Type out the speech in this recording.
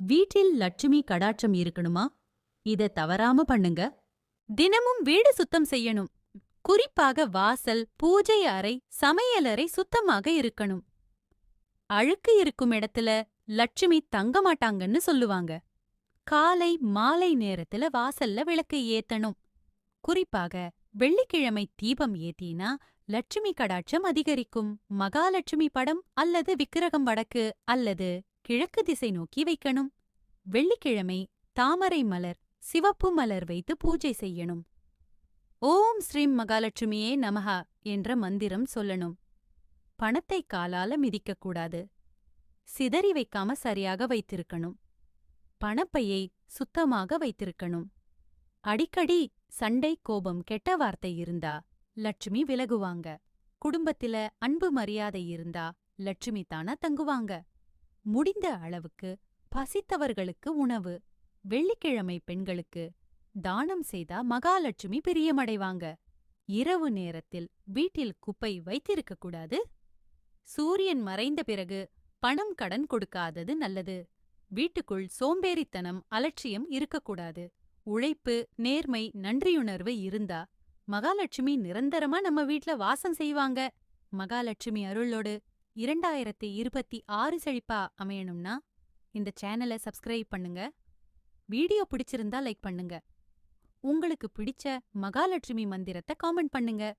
வீட்டில் லட்சுமி கடாட்சம் இருக்கணுமா? இத தவறாம பண்ணுங்க. தினமும் வீடு சுத்தம் செய்யணும். குறிப்பாக வாசல், பூஜை அறை, சமையலறை சுத்தமாக இருக்கணும். அழுக்கு இருக்கும் இடத்துல லட்சுமி தங்க மாட்டாங்கன்னு சொல்லுவாங்க. காலை, மாலை நேரத்துல வாசல்ல விளக்கு ஏத்தணும். குறிப்பாக வெள்ளிக்கிழமை தீபம் ஏத்தினா லட்சுமி கடாட்சம் அதிகரிக்கும். மகாலட்சுமி படம் அல்லது விக்கிரகம் வடக்கு அல்லது கிழக்கு திசை நோக்கி வைக்கணும். வெள்ளிக்கிழமை தாமரை மலர், சிவப்பு மலர் வைத்து பூஜை செய்யணும். ஓம் ஸ்ரீம் மகாலட்சுமியே நமஹா என்ற மந்திரம் சொல்லணும். பணத்தை காலால மிதிக்கக்கூடாது. சிதறி வைக்காம சரியாக வைத்திருக்கணும். பணப்பையை சுத்தமாக வைத்திருக்கணும். அடிக்கடி சண்டை, கோபம், கெட்ட வார்த்தை இருந்தா லட்சுமி விலகுவாங்க. குடும்பத்தில அன்பு, மரியாதை இருந்தா லட்சுமி தானா தங்குவாங்க. முடிந்த அளவுக்கு பசித்தவர்களுக்கு உணவு. வெள்ளிக்கிழமை பெண்களுக்கு தானம் செய்தா மகாலட்சுமி பிரியமடைவாங்க. இரவு நேரத்தில் வீட்டில் குப்பை வைத்திருக்க கூடாது. சூரியன் மறைந்த பிறகு பணம் கடன் கொடுக்காதது நல்லது. வீட்டுக்குள் சோம்பேறித்தனம், அலட்சியம் இருக்கக்கூடாது. உழைப்பு, நேர்மை, நன்றியுணர்வு இருந்தா மகாலட்சுமி நிரந்தரமா நம்ம வீட்ல வாசம் செய்வாங்க. மகாலட்சுமி அருளோடு 2026 செழிப்பா அமையணும்னா இந்த சேனலை சப்ஸ்கிரைப் பண்ணுங்க. வீடியோ பிடிச்சிருந்தா லைக் பண்ணுங்க. உங்களுக்கு பிடிச்ச மகாலட்சுமி மந்திரத்தை காமெண்ட் பண்ணுங்க.